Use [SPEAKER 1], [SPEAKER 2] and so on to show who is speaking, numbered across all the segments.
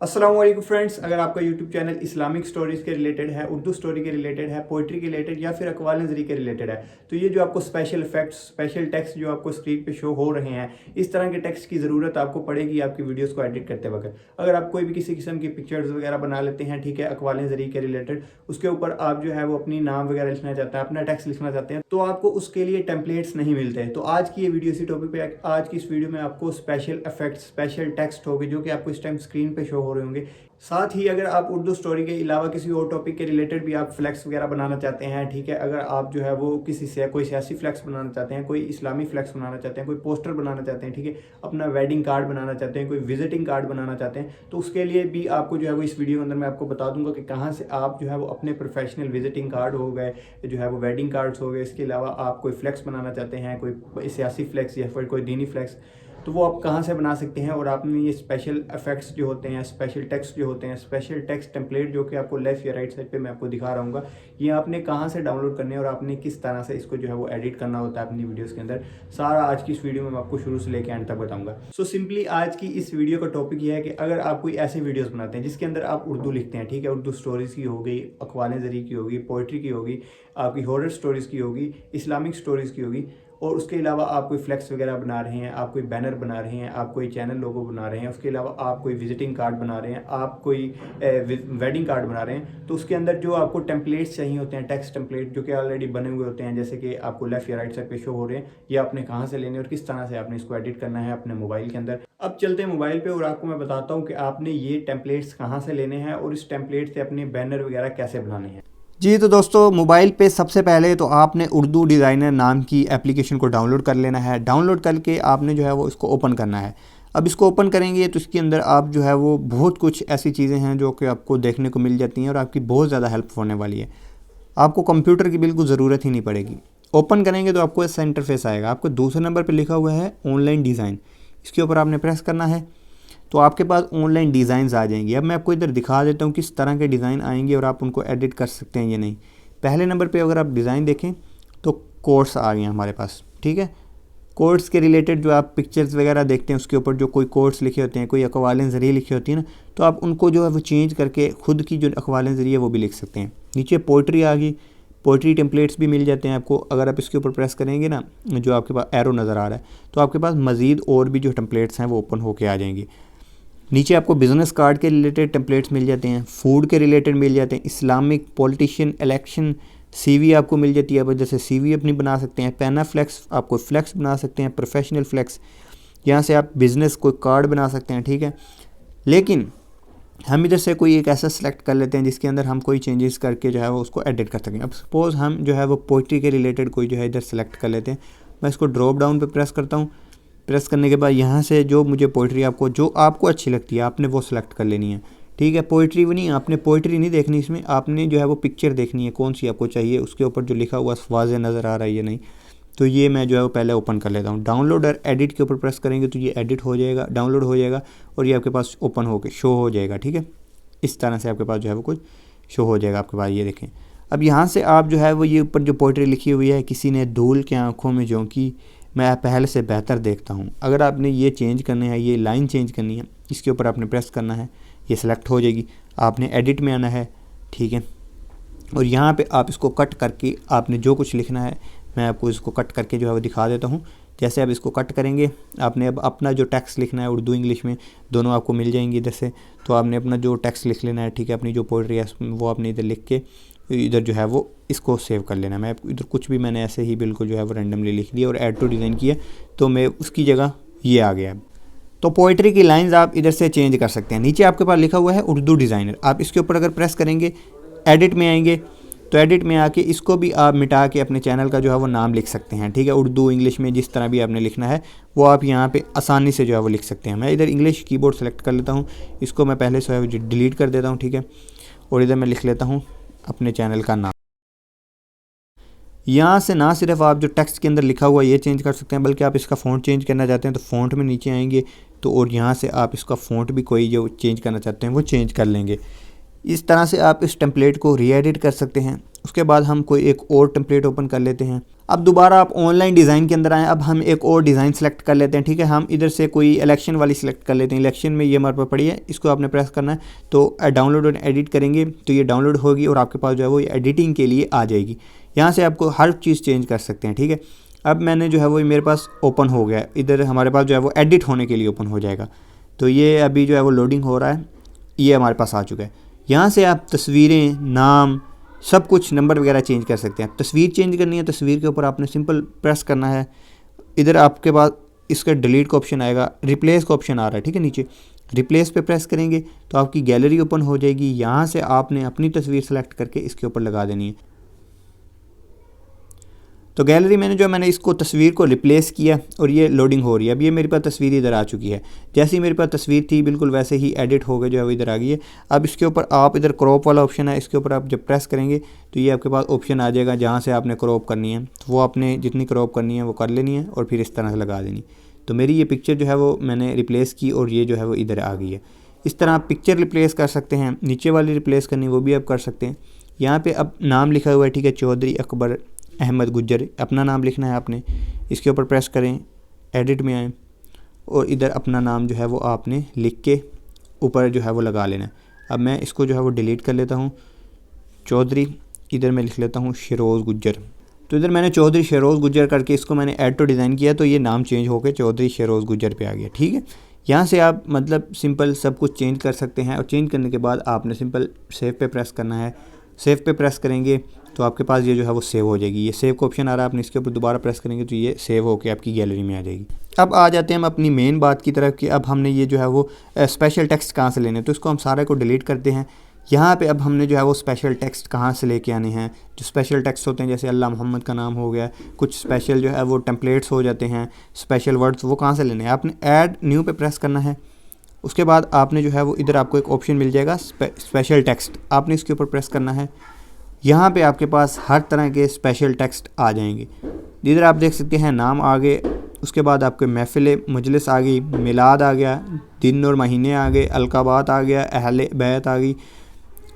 [SPEAKER 1] अस्सलाम वालेकुम फ्रेंड्स, अगर आपका यूट्यूब चैनल इस्लामिक स्टोरीज़ के रिलेटेड है, उर्दू स्टोरी के रिलेटेड है, पोइट्री के रिलेटेड या फिर अक़वाल नज़री के रिलेटेड है, तो ये जो आपको स्पेशल इफेक्ट्स, स्पेशल टेक्स्ट जो आपको स्क्रीन पे शो हो रहे हैं, इस तरह के टेक्स्ट की ज़रूरत आपको पड़ेगी आपकी वीडियोस को एडिट करते वक्त। अगर आप कोई भी किसी किस्म की पिक्चर्स वगैरह बना लेते हैं, ठीक है, अक़वाल नज़री के रिलेटेड, उसके ऊपर आप जो है वो अपनी नाम वगैरह लिखना चाहते हैं, अपना टेक्स्ट लिखना चाहते हैं, तो आपको उसके लिए टेम्पलेट्स नहीं मिलते। तो आज की ये वीडियो इसी टॉपिक पे, आज की इस वीडियो में आपको स्पेशल इफेक्ट्स, स्पेशल टेक्स्ट होंगे जो कि आपको इस टाइम स्क्रीन पे शो हो रहे होंगे। साथ ही अगर आप उर्दू स्टोरी के अलावा किसी और टॉपिक के रिलेटेड भी आप फ्लैक्स वगैरह बनाना चाहते हैं, ठीक है, अगर आप जो है वो किसी से कोई सियासी फ्लैक्स बनाना चाहते हैं, कोई इस्लामी फ्लैक्स बनाना चाहते हैं, कोई पोस्टर बनाना चाहते हैं, ठीक है, अपना वेडिंग कार्ड बनाना चाहते हैं, कोई विजिटिंग कार्ड बनाना चाहते हैं, तो उसके लिए भी आपको जो है वो इस वीडियो के अंदर मैं आपको बता दूंगा कि कहाँ से आप जो है वो अपने प्रोफेशनल विजिटिंग कार्ड हो गए, जो है वो वेडिंग कार्ड्स हो गए, इसके अलावा आप कोई फ्लैक्स बनाना चाहते हैं, कोई सियासी फ्लैक्स या फिर कोई दीनी फ्लैक्स, तो वो आप कहाँ से बना सकते हैं। और आपने ये स्पेशल इफेक्ट्स जो होते हैं, स्पेशल टेक्स्ट जो होते हैं, स्पेशल टेक्स्ट टेम्पलेट जो कि आपको लेफ्ट या राइट साइड पे मैं आपको दिखा रहा हूँ, ये आपने कहाँ से डाउनलोड करने और आपने किस तरह से इसको जो है वो एडिट करना होता है अपनी वीडियोस के अंदर, सारा आज की इस वीडियो में मैं आपको शुरू से लेकर एंड तक बताऊंगा। सो सिंपली आज की इस वीडियो का टॉपिक ये है कि अगर आप कोई ऐसे वीडियोज़ बनाते हैं जिसके अंदर आप उर्दू लिखते हैं, ठीक है, उर्दू स्टोरीज़ की हो गई, अक़वाल नज़री की होगी, पोइट्री की होगी, आपकी हॉरर स्टोरीज़ की होगी, इस्लामिक स्टोरीज़ की होगी, और उसके अलावा आप कोई फ्लैक्स वगैरह बना रहे हैं, आप कोई बैनर बना रहे हैं, आप कोई चैनल लोगो बना रहे हैं, उसके अलावा आप कोई विजिटिंग कार्ड बना रहे हैं, आप कोई वेडिंग कार्ड बना रहे हैं, तो उसके अंदर जो आपको टेम्पलेट्स चाहिए होते हैं, टेक्स्ट टेम्पलेट जो कि ऑलरेडी बने हुए होते हैं, जैसे कि आपको लेफ्ट या राइट साइड पे शो हो रहे हैं, ये आपने कहाँ से लेने और किस तरह से आपने इसको एडिट करना है अपने मोबाइल के अंदर। अब चलते हैं मोबाइल पे और आपको मैं बताता हूँ कि आपने ये टेम्पलेट्स कहाँ से लेने हैं और इस टेम्पलेट से अपने बैनर वगैरह कैसे बनाने हैं।
[SPEAKER 2] जी तो दोस्तों, मोबाइल पे सबसे पहले तो आपने उर्दू डिज़ाइनर नाम की एप्लीकेशन को डाउनलोड कर लेना है। डाउनलोड करके आपने जो है वो इसको ओपन करना है। अब इसको ओपन करेंगे तो इसके अंदर आप जो है वो बहुत कुछ ऐसी चीज़ें हैं जो कि आपको देखने को मिल जाती हैं और आपकी बहुत ज़्यादा हेल्प होने वाली है। आपको कंप्यूटर की बिल्कुल ज़रूरत ही नहीं पड़ेगी। ओपन करेंगे तो आपको ऐसा इंटरफेस आएगा। आपको दूसरे नंबर पर लिखा हुआ है ऑनलाइन डिज़ाइन, इसके ऊपर आपने प्रेस करना है तो आपके पास ऑनलाइन डिज़ाइंस आ जाएंगे। अब मैं आपको इधर दिखा देता हूँ किस तरह के डिज़ाइन आएंगे और आप उनको एडिट कर सकते हैं या नहीं। पहले नंबर पे अगर आप डिज़ाइन देखें तो कोट्स आ गए हैं हमारे पास, ठीक है। कोट्स के रिलेटेड जो आप पिक्चर्स वगैरह देखते हैं उसके ऊपर जो कोई कोट्स लिखे होते हैं, कोई अक़वाल नज़री लिखी होती है ना, तो आप उनको जो है वो चेंज करके खुद की जो अक़वाल नज़री है वो भी लिख सकते हैं। नीचे पोइट्री आ गई, पोइट्री टेम्पलेट्स भी मिल जाते हैं आपको। अगर आप इसके ऊपर प्रेस करेंगे ना, जो आपके पास एरो नज़र आ रहा है, तो आपके पास मज़ीद और भी जो टेम्पलेट्स हैं वो ओपन होके आ जाएंगे। नीचे आपको बिज़नेस कार्ड के रिलेटेड टेम्पलेट्स मिल जाते हैं, फूड के रिलेटेड मिल जाते हैं, इस्लामिक, पॉलिटिशियन, इलेक्शन, सीवी आपको मिल जाती है। अब जैसे सीवी अपनी बना सकते हैं, पैना फ्लैक्स, आप कोई फ्लैक्स बना सकते हैं, प्रोफेशनल फ्लैक्स, यहाँ से आप बिज़नेस कोई कार्ड बना सकते हैं, ठीक है। लेकिन हम इधर से कोई एक ऐसा सेलेक्ट कर लेते हैं जिसके अंदर हम कोई चेंजेस करके जो है वो उसको एडिट कर सकें। अब सपोज़ हम जो है वो पोइट्री के रिलेटेड कोई जो है इधर सेलेक्ट कर लेते हैं। मैं इसको ड्रॉप डाउन पर प्रेस करता हूँ। प्रेस करने के बाद यहाँ से जो मुझे पोइट्री जो आपको अच्छी लगती है आपने वो सिलेक्ट कर लेनी है, ठीक है। पोइट्री भी नहीं, आपने पोइट्री नहीं देखनी इसमें, आपने जो है वो पिक्चर देखनी है कौन सी आपको चाहिए, उसके ऊपर जो लिखा हुआ वाज़े नज़र आ रहा है या नहीं। तो ये मैं जो है वो पहले ओपन कर लेता हूँ। डाउनलोड और एडिट के ऊपर प्रेस करेंगे तो ये एडिट हो जाएगा, डाउनलोड हो जाएगा और ये आपके पास ओपन होकर शो हो जाएगा, ठीक है। इस तरह से आपके पास जो है वो कुछ शो हो जाएगा आपके पास, ये देखें। अब यहाँ से आप जो है वो ये ऊपर जो पोइट्री लिखी हुई है, किसी ने धूल के आँखों में झोंकी, मैं पहले से बेहतर देखता हूँ, अगर आपने ये चेंज करने हैं, ये लाइन चेंज करनी है, इसके ऊपर आपने प्रेस करना है, ये सिलेक्ट हो जाएगी। आपने एडिट में आना है, ठीक है, और यहाँ पे आप इसको कट करके आपने जो कुछ लिखना है, मैं आपको इसको कट करके जो है वो दिखा देता हूँ। जैसे आप इसको कट करेंगे, आपने अब अपना जो टेक्स्ट लिखना है, उर्दू इंग्लिश में दोनों आपको मिल जाएंगी इधर से, तो आपने अपना जो टेक्स्ट लिख लेना है, ठीक है। अपनी जो पोइट्री है वो आपने इधर लिख के इधर जो है वो इसको सेव कर लेना है। मैं इधर कुछ भी मैंने ऐसे ही बिल्कुल जो है वो रैंडमली लिख दिया और ऐड टू डिज़ाइन किया, तो मैं उसकी जगह ये आ गया। तो पोइट्री की लाइंस आप इधर से चेंज कर सकते हैं। नीचे आपके पास लिखा हुआ है उर्दू डिज़ाइनर, आप इसके ऊपर अगर प्रेस करेंगे, एडिट में आएंगे, तो एडिट में आके इसको भी आप मिटा के अपने चैनल का जो है वो नाम लिख सकते हैं, ठीक है। उर्दू इंग्लिश में जिस तरह भी आपने लिखना है वो आप यहाँ पे आसानी से जो है वो लिख सकते हैं। मैं इधर इंग्लिश कीबोर्ड सेलेक्ट कर लेता हूँ, इसको मैं पहले से डिलीट कर देता हूँ, ठीक है, और इधर मैं लिख लेता हूँ अपने चैनल का नाम। यहाँ से ना सिर्फ आप जो टेक्स्ट के अंदर लिखा हुआ ये चेंज कर सकते हैं, बल्कि आप इसका फ़ॉन्ट चेंज करना चाहते हैं तो फ़ॉन्ट में नीचे आएंगे तो और यहाँ से आप इसका फ़ॉन्ट भी कोई जो चेंज करना चाहते हैं वो चेंज कर लेंगे। इस तरह से आप इस टेम्पलेट को री एडिट कर सकते हैं उसके बाद हम कोई एक और टेम्पलेट ओपन कर लेते हैं। अब दोबारा आप ऑनलाइन डिज़ाइन के अंदर आएँ। अब हम एक और डिज़ाइन सेलेक्ट कर लेते हैं, ठीक है। हम इधर से कोई इलेक्शन वाली सिलेक्ट कर लेते हैं। इलेक्शन में ये हमारे पास पड़ी है, इसको आपने प्रेस करना है तो डाउनलोड और एडिट करेंगे तो ये डाउनलोड होगी और आपके पास जो है वो एडिटिंग के लिए आ जाएगी। यहाँ से आपको हर चीज़ चेंज कर सकते हैं, ठीक है। अब मैंने जो है वो मेरे पास ओपन हो गया, इधर हमारे पास जो है वो एडिट होने के लिए ओपन हो जाएगा। तो ये अभी जो है वो लोडिंग हो रहा है, ये हमारे पास आ चुका है। यहाँ से आप तस्वीरें, नाम, सब कुछ, नंबर वगैरह चेंज कर सकते हैं। तस्वीर चेंज करनी है, तस्वीर के ऊपर आपने सिंपल प्रेस करना है। इधर आपके पास इसका डिलीट का ऑप्शन आएगा, रिप्लेस का ऑप्शन आ रहा है, ठीक है। नीचे रिप्लेस पे प्रेस करेंगे तो आपकी गैलरी ओपन हो जाएगी। यहाँ से आपने अपनी तस्वीर सेलेक्ट करके इसके ऊपर लगा देनी है। तो गैलरी मैंने इसको तस्वीर को रिप्लेस किया और ये लोडिंग हो रही है। अब ये मेरे पास तस्वीर इधर आ चुकी है। जैसे ही मेरे पास तस्वीर थी बिल्कुल वैसे ही एडिट हो गए, जो है वो इधर आ गई है। अब इसके ऊपर आप इधर क्रॉप वाला ऑप्शन है, इसके ऊपर आप जब प्रेस करेंगे तो ये आपके पास ऑप्शन आ जाएगा जहाँ से आपने क्रॉप करनी है। तो वो आपने जितनी क्रॉप करनी है वो कर लेनी है और फिर इस तरह से लगा देनी। तो मेरी ये पिक्चर जो है वो मैंने रिप्लेस की और ये जो है वो इधर आ गई है। इस तरह आप पिक्चर रिप्लेस कर सकते हैं। नीचे वाली रिप्लेस करनी वो भी आप कर सकते हैं। यहाँ पे अब नाम लिखा हुआ है, ठीक है, चौधरी अकबर अहमद गुज्जर, अपना नाम लिखना है आपने। इसके ऊपर प्रेस करें, एडिट में आएँ और इधर अपना नाम जो है वो आपने लिख के ऊपर जो है वो लगा लेना है। अब मैं इसको जो है वो डिलीट कर लेता हूँ, चौधरी, इधर मैं लिख लेता हूँ शेरोज़ गुज्जर। तो इधर मैंने चौधरी शेरोज़ गुज्जर करके इसको मैंने ऐड टू डिज़ाइन किया तो ये नाम चेंज होकर चौधरी शेरोज़ गुज्जर पे आ गया, ठीक है। यहाँ से आप मतलब सिंपल सब कुछ चेंज कर सकते हैं और चेंज करने के बाद आपने सिंपल सेव पे प्रेस करना है। सेव पे प्रेस करेंगे तो आपके पास ये जो है वो सेव हो जाएगी। ये सेव का ऑप्शन आ रहा है, आपने इसके ऊपर दोबारा प्रेस करेंगे तो ये सेव होकर आपकी गैलरी में आ जाएगी। अब आ जाते हैं हम अपनी मेन बात की तरफ कि अब हमने ये जो है वो स्पेशल टेक्स्ट कहाँ से लेने। तो इसको हम सारे को डिलीट करते हैं। यहाँ पे अब हमने जो है वो स्पेशल टेक्स्ट कहाँ से लेके आने हैं। जो स्पेशल टेक्स्ट होते हैं जैसे अल्लाह मोहम्मद का नाम हो गया, कुछ स्पेशल जो है वो टेम्पलेट्स हो जाते हैं, स्पेशल वर्ड्स, वो कहाँ से लेने हैं। आपने ऐड न्यू पे प्रेस करना है। उसके बाद आपने जो है वो इधर आपको एक ऑप्शन मिल जाएगा स्पेशल टेक्स्ट, आपने इसके ऊपर प्रेस करना है। यहाँ पे आपके पास हर तरह के स्पेशल टेक्स्ट आ जाएंगे। इधर आप देख सकते हैं नाम आ गए, उसके बाद आपके महफिल मजलिस आ गई, मिलाद आ गया, दिन और महीने आ गए, अलकाबात आ गया, अहले बैत आ गई।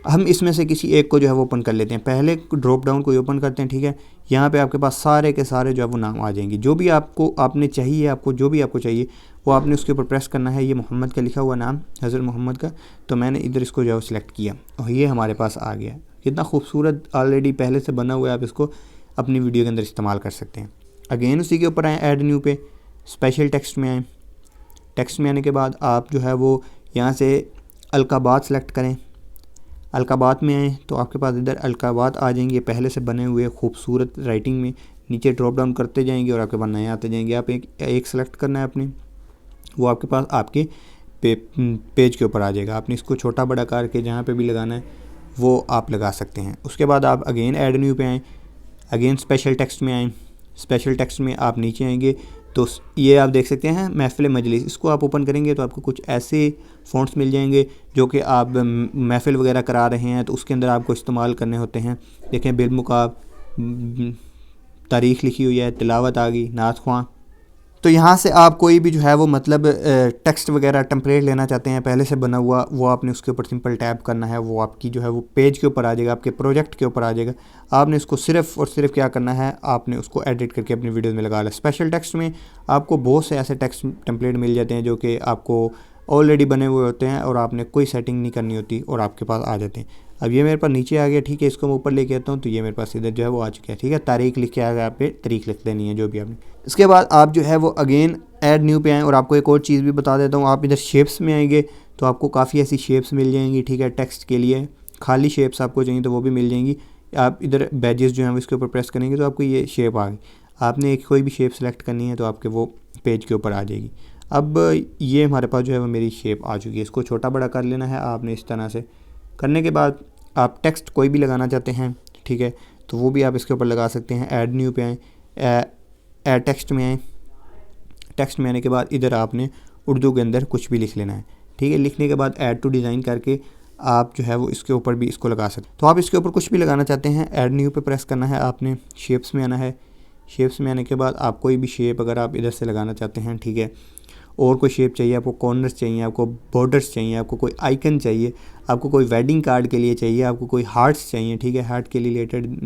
[SPEAKER 2] हम इसमें से किसी एक को जो है वो ओपन कर लेते हैं। पहले ड्रॉप डाउन को ओपन करते हैं, ठीक है। यहाँ पे आपके पास सारे के सारे जो है वो नाम आ जाएंगे। जो भी आपने चाहिए, आपको जो भी आपको चाहिए वो आपने उसके ऊपर प्रेस करना है। ये मोहम्मद का लिखा हुआ नाम, हज़रत मोहम्मद का, तो मैंने इधर इसको जो है सिलेक्ट किया और ये हमारे पास आ गया। कितना खूबसूरत ऑलरेडी पहले से बना हुआ है, आप इसको अपनी वीडियो के अंदर इस्तेमाल कर सकते हैं। अगेन उसी के ऊपर आए, ऐड न्यू पे, स्पेशल टेक्स्ट में आए। टेक्स्ट में आने के बाद आप जो है वो यहाँ से अलकाबात सेलेक्ट करें। अलकाबात में आए तो आपके पास इधर अलकाबात आ जाएंगे पहले से बने हुए खूबसूरत राइटिंग में। नीचे ड्रॉप डाउन करते जाएंगे और आपके पास नए आते जाएंगे। आप एक सेलेक्ट करना है आपने, वो आपके पास आपके पेज के ऊपर आ जाएगा। आपने इसको छोटा बड़ा करके जहाँ पे भी लगाना है वो आप लगा सकते हैं। उसके बाद आप अगेन ऐड न्यू पे आएँ, अगेन स्पेशल टेक्स्ट में आएँ। स्पेशल टेक्स्ट में आप नीचे आएंगे तो ये आप देख सकते हैं महफिल मजलिस, इसको आप ओपन करेंगे तो आपको कुछ ऐसे फ़ॉन्ट्स मिल जाएंगे जो कि आप महफिल वगैरह करा रहे हैं तो उसके अंदर आपको इस्तेमाल करने होते हैं। देखें बिलमुकाब, तारीख़ लिखी हुई है, तिलावत आ गई, नात ख्वां। तो यहाँ से आप कोई भी जो है वो मतलब टेक्स्ट वगैरह टेम्पलेट लेना चाहते हैं पहले से बना हुआ, वो आपने उसके ऊपर सिंपल टैप करना है, वो आपकी जो है वो पेज के ऊपर आ जाएगा, आपके प्रोजेक्ट के ऊपर आ जाएगा। आपने उसको सिर्फ़ और सिर्फ क्या करना है, आपने उसको एडिट करके अपनी वीडियोज़ में लगा लें। स्पेशल टेक्स्ट में आपको बहुत से ऐसे टेक्स्ट टेम्पलेट मिल जाते हैं जो कि आपको ऑलरेडी बने हुए होते हैं और आपने कोई सेटिंग नहीं करनी होती और आपके पास आ जाते हैं। अब ये मेरे पास नीचे आ गया, ठीक है। इसको मैं ऊपर लेके आता हूँ तो ये मेरे पास इधर जो है वो आ चुका है, ठीक है। तारीख़ लिख के आ गया, आप पे तारीख़ लिख देनी है जो भी आपने। इसके बाद आप जो है वो अगेन ऐड न्यू पे आएँ और आपको एक और चीज़ भी बता देता हूँ। आप इधर शेप्स में आएंगे तो आपको काफ़ी ऐसी शेप्स मिल जाएंगी, ठीक है। टेक्स्ट के लिए खाली शेप्स आपको चाहिए तो वो भी मिल जाएंगी। आप इधर बैजेस जो हैं इसके ऊपर प्रेस करेंगे तो आपको ये शेप आ गई। आपने एक कोई भी शेप सेलेक्ट करनी है तो आपके वो पेज के ऊपर आ जाएगी। अब ये हमारे पास जो है वो मेरी शेप आ चुकी है। इसको छोटा बड़ा कर लेना है आपने। इस तरह से करने के बाद आप टेक्स्ट कोई भी लगाना चाहते हैं, ठीक है, तो वो भी आप इसके ऊपर लगा सकते हैं। ऐड न्यू पे आएँ, ऐड टेक्स्ट में आएँ। टेक्स्ट में आने के बाद इधर आपने उर्दू के अंदर कुछ भी लिख लेना है, ठीक है। लिखने के बाद ऐड टू डिज़ाइन करके आप जो है वो इसके ऊपर भी इसको लगा सकते हैं। तो आप इसके ऊपर कुछ भी लगाना चाहते हैं, ऐड न्यू पे प्रेस करना है आपने। शेप्स में आना है। शेप्स में आने के बाद आप कोई भी शेप अगर आप इधर से लगाना चाहते हैं, ठीक है, और कोई शेप चाहिए, आपको कॉर्नर्स चाहिए, आपको बॉर्डर्स चाहिए, आपको कोई आइकन चाहिए, आपको कोई वेडिंग कार्ड के लिए चाहिए, आपको कोई हार्ट्स चाहिए, ठीक है, हार्ट के रिलेटेड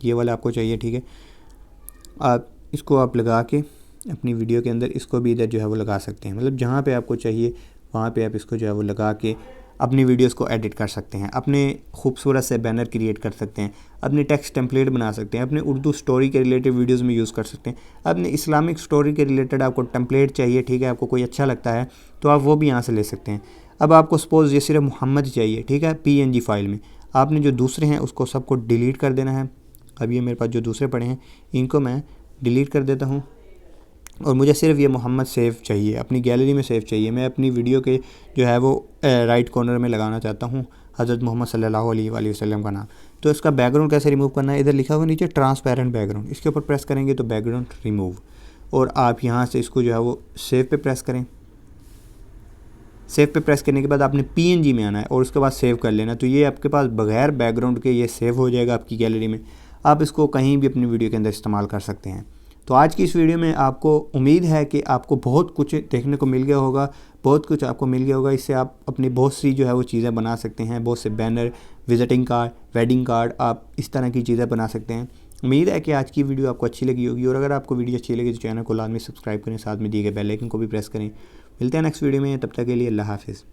[SPEAKER 2] ये वाला आपको चाहिए, ठीक है। इसको आप लगा के अपनी वीडियो के अंदर इसको भी इधर जो है वो लगा सकते हैं, मतलब जहाँ पे आपको चाहिए वहाँ पे आप इसको जो है वो लगा के अपनी वीडियोस को एडिट कर सकते हैं, अपने खूबसूरत से बैनर क्रिएट कर सकते हैं, अपने टेक्स्ट टेम्पलेट बना सकते हैं, अपने उर्दू स्टोरी के रिलेटेड वीडियोस में यूज़ कर सकते हैं, अपने इस्लामिक स्टोरी के रिलेटेड आपको टेम्पलेट चाहिए, ठीक है, आपको कोई अच्छा लगता है तो आप वो भी यहाँ से ले सकते हैं। अब आपको सपोज़ ये सिर्फ मोहम्मद चाहिए, ठीक है, PNG फाइल में, आपने जो दूसरे हैं उसको सबको डिलीट कर देना है। अब ये मेरे पास जो दूसरे पड़े हैं इनको मैं डिलीट कर देता हूँ और मुझे सिर्फ ये मोहम्मद सेव चाहिए, अपनी गैलरी में सेव चाहिए। मैं अपनी वीडियो के जो है वो राइट कॉर्नर में लगाना चाहता हूँ हज़रत मोहम्मद सल्लल्लाहु अलैहि वसल्लम का नाम। तो इसका बैकग्राउंड कैसे रिमूव करना है, इधर लिखा हुआ नीचे ट्रांसपेरेंट बैकग्राउंड, इसके ऊपर प्रेस करेंगे तो बैकग्राउंड रिमूव, और आप यहाँ से इसको जो है वो सेव पे प्रेस करें। सेव पे प्रेस करने के बाद आपने PNG में आना है और उसके बाद सेव कर लेना, तो ये आपके पास बगैर बैकग्राउंड के ये सेव हो जाएगा आपकी गैलरी में। आप इसको कहीं भी अपनी वीडियो के अंदर इस्तेमाल कर सकते हैं। तो आज की इस वीडियो में आपको उम्मीद है कि आपको बहुत कुछ देखने को मिल गया होगा, बहुत कुछ आपको मिल गया होगा। इससे आप अपनी बहुत सी जो है वो चीज़ें बना सकते हैं, बहुत से banner, visiting card, wedding card, आप इस तरह की चीज़ें बना सकते हैं। उम्मीद है कि आज की वीडियो आपको अच्छी लगी होगी, और अगर आपको वीडियो अच्छी लगी तो चैनल को लाजमी सब्सक्राइब करें, साथ में दिए गए बेल आइकन को भी प्रेस करें। मिलते हैं नेक्स्ट वीडियो में, तब तक के लिए अल्लाह हाफिज़।